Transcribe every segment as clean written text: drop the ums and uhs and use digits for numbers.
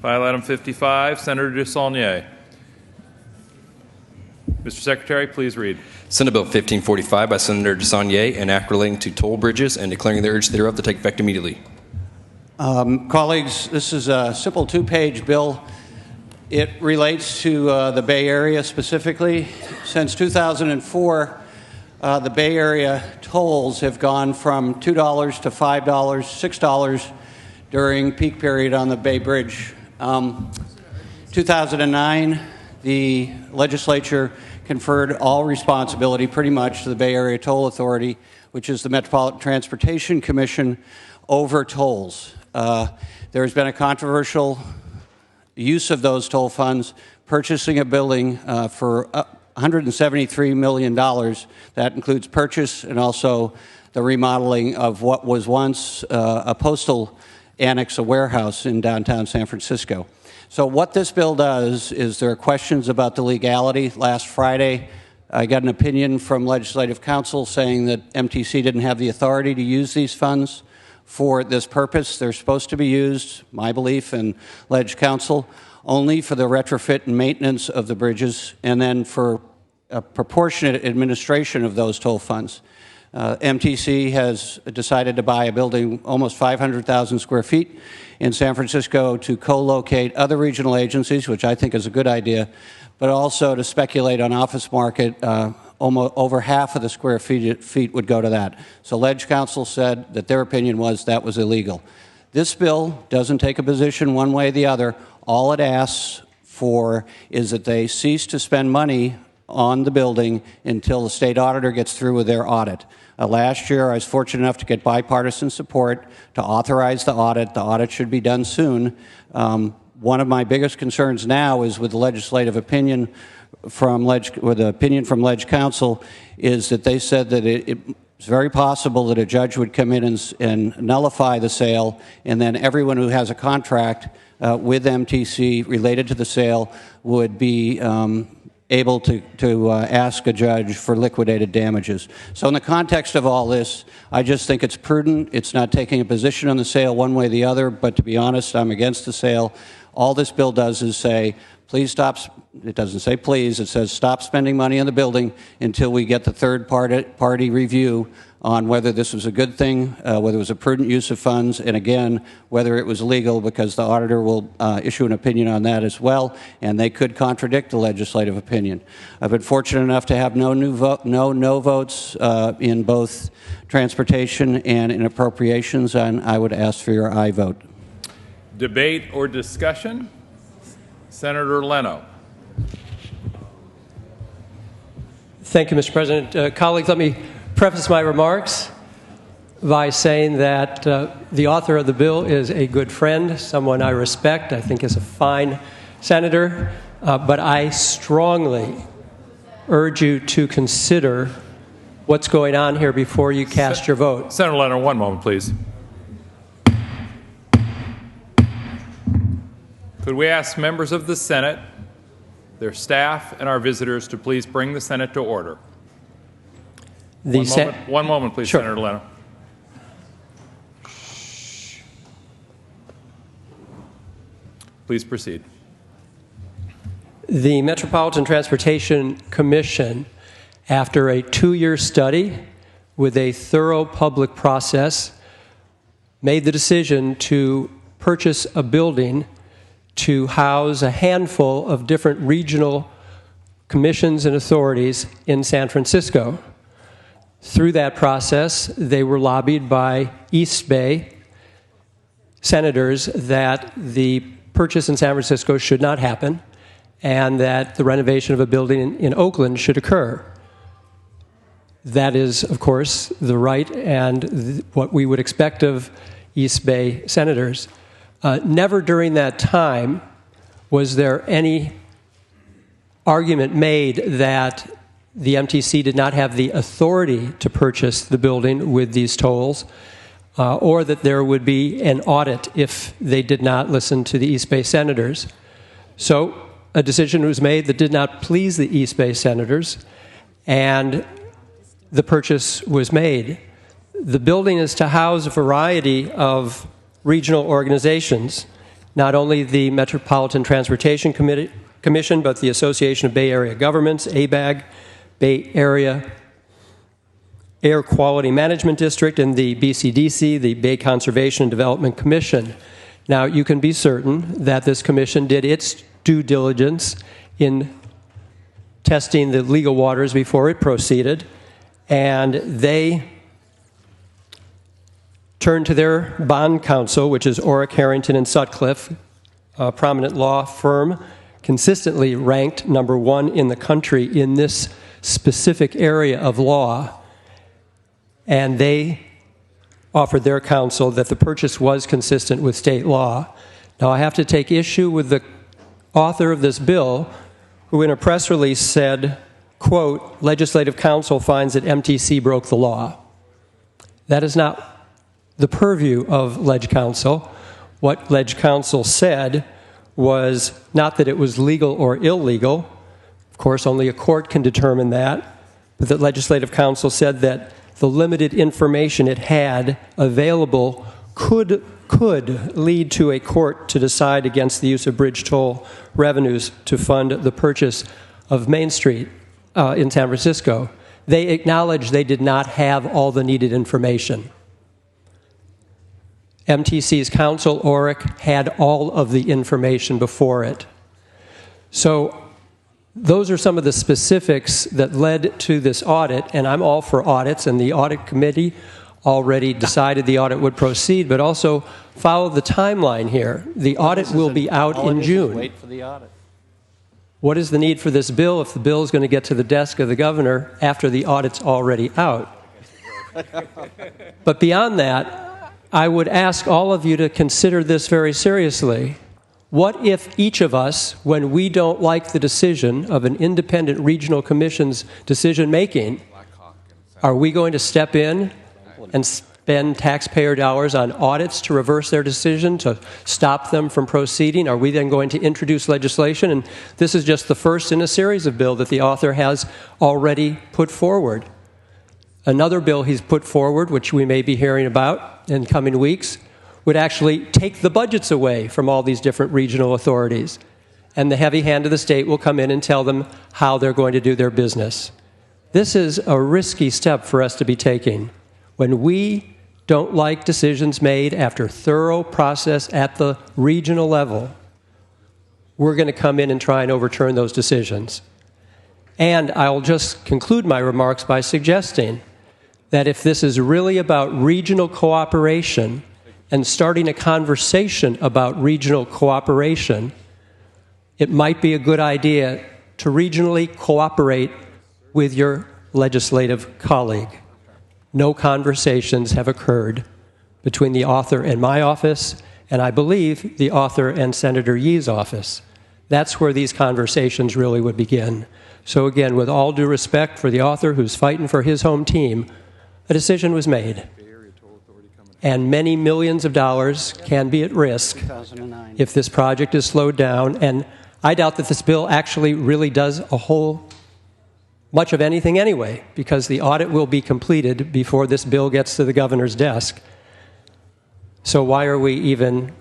File item 55, Senator DeSaulnier. Mr. Secretary, please read. Senate Bill 1545 by Senator DeSaulnier, an act relating to toll bridges and declaring the urge thereof to take effect immediately. Colleagues, this is a simple two-page bill. It relates to the Bay Area specifically. Since 2004, the Bay Area tolls have gone from $2 to $5, $6 during peak period on the Bay Bridge. 2009, the legislature conferred all responsibility pretty much to the Bay Area Toll Authority, which is the Metropolitan Transportation Commission, over tolls. There's been a controversial use of those toll funds, purchasing a building for $173 million. That includes purchase and also the remodeling of what was once a postal annex, a warehouse in downtown San Francisco. So what this bill does is there are questions about the legality. Last Friday, I got an opinion from Legislative Counsel saying that MTC didn't have the authority to use these funds for this purpose. They're supposed to be used, my belief and Leg Counsel, only for the retrofit and maintenance of the bridges and then for a proportionate administration of those toll funds. MTC has decided to buy a building almost 500,000 square feet in San Francisco to co-locate other regional agencies, which I think is a good idea, but also to speculate on office market. Almost over half of the square feet would go to that. So Leg Counsel said that their opinion was that was illegal. This bill doesn't take a position one way or the other. All it asks for is that they cease to spend money on the building until the State Auditor gets through with their audit. Last year, I was fortunate enough to get bipartisan support to authorize the audit. The audit should be done soon. One of my biggest concerns now is with the legislative opinion from Leg Counsel is that they said that it's very possible that a judge would come in and nullify the sale, and then everyone who has a contract with MTC related to the sale would be able to ask a judge for liquidated damages. So in the context of all this, I just think it's prudent. It's not taking a position on the sale one way or the other, but to be honest, I'm against the sale. All this bill does is say, please stop. It doesn't say please. It says stop spending money on the building until we get the third-party review on whether this was a good thing, whether it was a prudent use of funds, and again, whether it was legal, because the auditor will issue an opinion on that as well, and they could contradict the legislative opinion. I've been fortunate enough to have no votes in both transportation and in appropriations, and I would ask for your aye vote. Debate or discussion? Senator Leno. Thank you, Mr. President. Colleagues, let me preface my remarks by saying that the author of the bill is a good friend, someone I respect, I think is a fine senator, but I strongly urge you to consider what's going on here before you cast your vote. Senator Leno, one moment, please. Could we ask members of the Senate, their staff, and our visitors to please bring the Senate to order? One moment, please, sure. Senator Leno. Please proceed. The Metropolitan Transportation Commission, after a 2-year study with a thorough public process, made the decision to purchase a building to house a handful of different regional commissions and authorities in San Francisco. Through that process, they were lobbied by East Bay senators that the purchase in San Francisco should not happen and that the renovation of a building in Oakland should occur. That is, of course, the right and what we would expect of East Bay senators. Never during that time was there any argument made that the MTC did not have the authority to purchase the building with these tolls, or that there would be an audit if they did not listen to the East Bay senators. So a decision was made that did not please the East Bay senators, and the purchase was made. The building is to house a variety of regional organizations, not only the Metropolitan Transportation Commission, but the Association of Bay Area Governments, ABAG, Bay Area Air Quality Management District, and the BCDC, the Bay Conservation and Development Commission. Now, you can be certain that this commission did its due diligence in testing the legal waters before it proceeded, and they turned to their bond counsel, which is Orrick, Harrington, and Sutcliffe, a prominent law firm, consistently ranked #1 in the country in this specific area of law. And they offered their counsel that the purchase was consistent with state law. Now, I have to take issue with the author of this bill, who in a press release said, quote, "Legislative counsel finds that MTC broke the law." That is not the purview of Leg Counsel. What Leg Counsel said was not that it was legal or illegal. Of course, only a court can determine that. But that Legislative Counsel said that the limited information it had available could lead to a court to decide against the use of bridge toll revenues to fund the purchase of Main Street in San Francisco. They acknowledged they did not have all the needed information. MTC's counsel, Orrick, had all of the information before it. So those are some of the specifics that led to this audit, and I'm all for audits, and the audit committee already decided the audit would proceed, but also follow the timeline here. The audit will be out in June. Wait for the audit. What is the need for this bill if the bill is going to get to the desk of the governor after the audit's already out? But beyond that, I would ask all of you to consider this very seriously. What if each of us, when we don't like the decision of an independent regional commission's decision-making, are we going to step in and spend taxpayer dollars on audits to reverse their decision, to stop them from proceeding? Are we then going to introduce legislation? And this is just the first in a series of bills that the author has already put forward. Another bill he's put forward, which we may be hearing about in coming weeks, would actually take the budgets away from all these different regional authorities. And the heavy hand of the state will come in and tell them how they're going to do their business. This is a risky step for us to be taking. When we don't like decisions made after thorough process at the regional level, we're going to come in and try and overturn those decisions. And I'll just conclude my remarks by suggesting that if this is really about regional cooperation and starting a conversation about regional cooperation, it might be a good idea to regionally cooperate with your legislative colleague. No conversations have occurred between the author and my office, and I believe the author and Senator Yee's office. That's where these conversations really would begin. So again, with all due respect for the author who's fighting for his home team, a decision was made. And many millions of dollars can be at risk if this project is slowed down. And I doubt that this bill actually really does much of anything anyway, because the audit will be completed before this bill gets to the governor's desk. So why are we even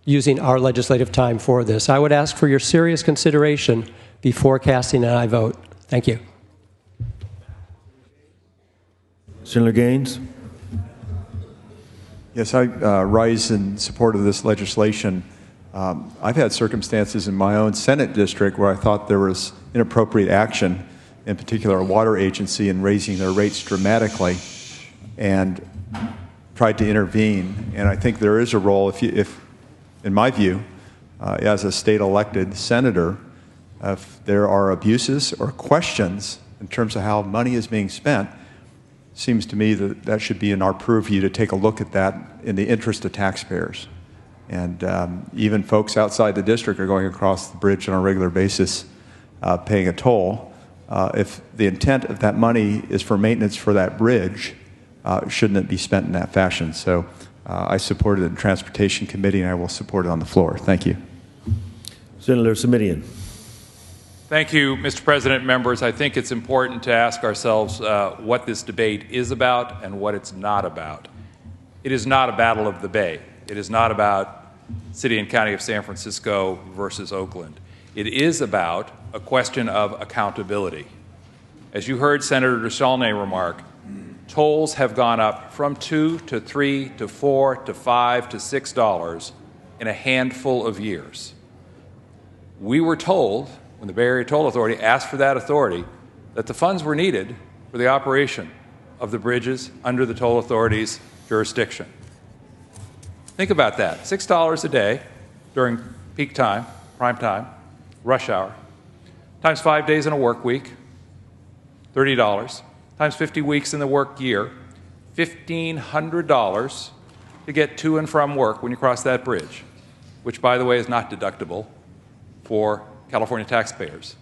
using our legislative time for this? I would ask for your serious consideration before casting an aye vote. Thank you. Senator Gaines. Yes, I rise in support of this legislation. I've had circumstances in my own Senate district where I thought there was inappropriate action, in particular a water agency, in raising their rates dramatically, and tried to intervene. And I think there is a role, if in my view, as a state elected senator, if there are abuses or questions in terms of how money is being spent, seems to me that that should be in our purview to take a look at that in the interest of taxpayers. And even folks outside the district are going across the bridge on a regular basis paying a toll. If the intent of that money is for maintenance for that bridge, shouldn't it be spent in that fashion? So I supported it in the Transportation Committee, and I will support it on the floor. Thank you. Senator Simitian. Thank you, Mr. President, members. I think it's important to ask ourselves what this debate is about and what it's not about. It is not a battle of the Bay. It is not about City and County of San Francisco versus Oakland. It is about a question of accountability. As you heard Senator DeSaulnier remark, tolls have gone up from $2 to $3 to $4 to $5 to $6 in a handful of years. We were told, when the Bay Area Toll Authority asked for that authority, that the funds were needed for the operation of the bridges under the toll authority's jurisdiction. Think about that. $6 a day during peak time, prime time, rush hour, times 5 days in a work week, $30, times 50 weeks in the work year, $1,500 to get to and from work when you cross that bridge, which, by the way, is not deductible for California taxpayers.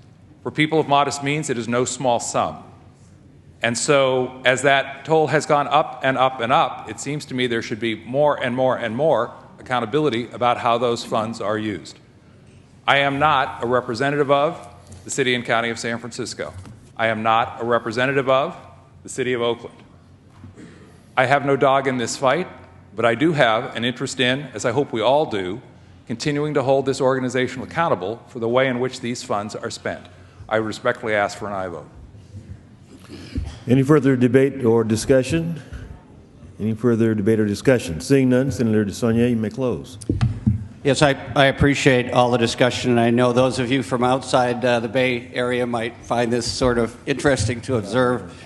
For people of modest means, it is no small sum. And so as that toll has gone up and up and up, it seems to me there should be more and more and more accountability about how those funds are used. I am not a representative of the City and County of San Francisco. I am not a representative of the City of Oakland. I have no dog in this fight, but I do have an interest in, as I hope we all do, continuing to hold this organization accountable for the way in which these funds are spent. I respectfully ask for an aye vote. Any further debate or discussion? Any further debate or discussion? Seeing none, Senator DeSaulnier, you may close. Yes, I appreciate all the discussion, and I know those of you from outside the Bay Area might find this sort of interesting to observe.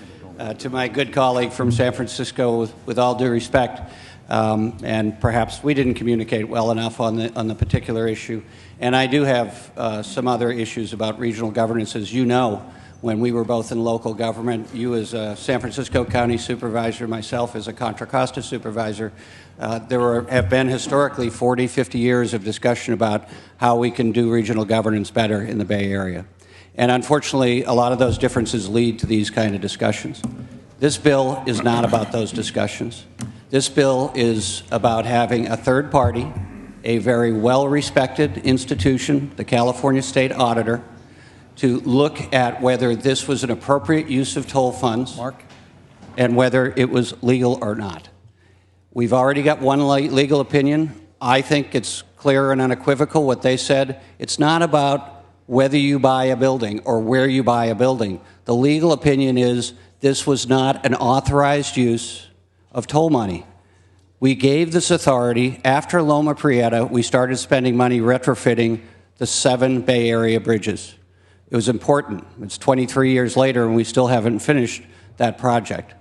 To my good colleague from San Francisco, with all due respect, and perhaps we didn't communicate well enough on the particular issue. And I do have some other issues about regional governance. As you know, when we were both in local government, you as a San Francisco County supervisor, myself as a Contra Costa supervisor, there have been historically 40, 50 years of discussion about how we can do regional governance better in the Bay Area. And unfortunately, a lot of those differences lead to these kind of discussions. This bill is not about those discussions. This bill is about having a third party, a very well-respected institution, the California State Auditor, to look at whether this was an appropriate use of toll funds and whether it was legal or not. We've already got one legal opinion. I think it's clear and unequivocal what they said. It's not about whether you buy a building or where you buy a building. The legal opinion is this was not an authorized use of toll money. We gave this authority after Loma Prieta. We started spending money retrofitting the 7 Bay Area bridges. It was important. It's 23 years later and we still haven't finished that project.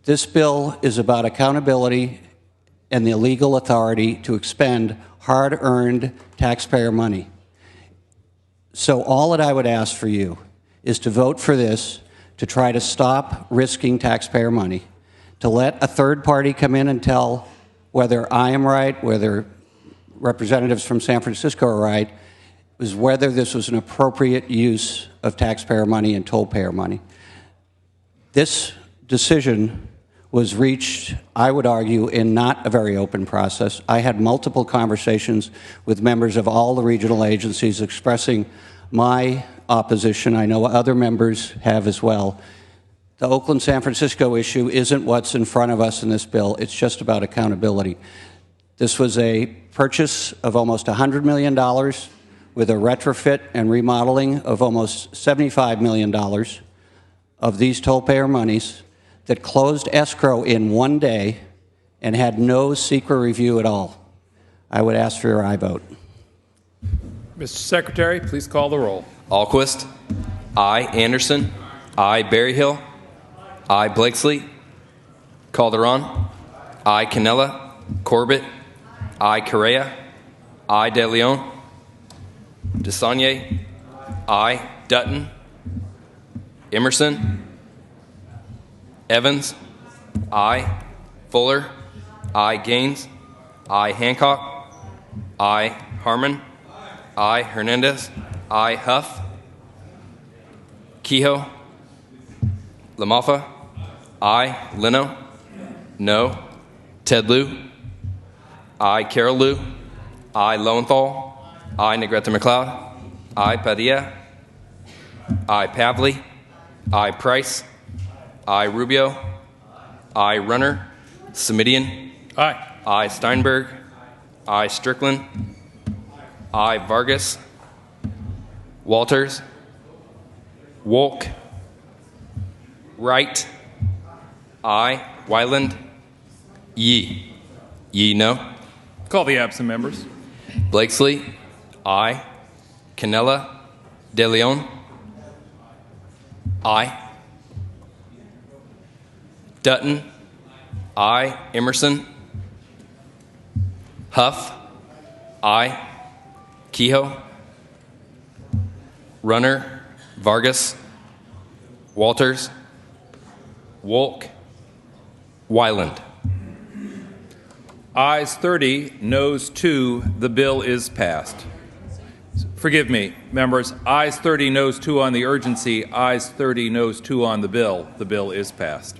This bill is about accountability and the legal authority to expend hard-earned taxpayer money. So all that I would ask for you is to vote for this, to try to stop risking taxpayer money, to let a third party come in and tell whether I am right, whether representatives from San Francisco are right, was whether this was an appropriate use of taxpayer money and toll payer money. This decision was reached, I would argue, in not a very open process. I had multiple conversations with members of all the regional agencies expressing my opposition. I know other members have as well. The Oakland-San Francisco issue isn't what's in front of us in this bill. It's just about accountability. This was a purchase of almost $100 million with a retrofit and remodeling of almost $75 million of these toll payer monies that closed escrow in one day and had no secret review at all. I would ask for your aye vote. Mr. Secretary, please call the roll. Alquist. Aye. Anderson. Aye. Berryhill. Aye. Blakesley. Calderon. Aye. Canella. Corbett. Aye. Correa. Aye. De Leon. DeSaulnier. Aye. Dutton. Emerson. Evans. Aye. Fuller. Aye. Gaines. Aye. Hancock. Aye. Harmon. Aye. Hernandez. Aye. Huff. Kehoe. Lamalfa. Aye. Leno. No. Ted Lieu. Aye. Carol Lieu. Aye. Lowenthal. Aye. Negrete McLeod. Aye. Padilla. Aye. Pavley. Aye. Price. Aye. Rubio. Aye. Runner. Semidian. Aye. Aye. Steinberg. I. Strickland. I. Vargas. Walters. Wolk. Wright. I. Wyland. Yee. Yee, no. Call the absent members. Blakesley. I. Canella. De Leon. I. Dutton. I. Emerson. Huff. I. Kehoe. Runner. Vargas. Walters. Wolk. Wyland. Ayes 30, noes 2, the bill is passed. Forgive me, members. Ayes 30, noes 2 on the urgency. Ayes 30, noes 2 on the bill. The bill is passed.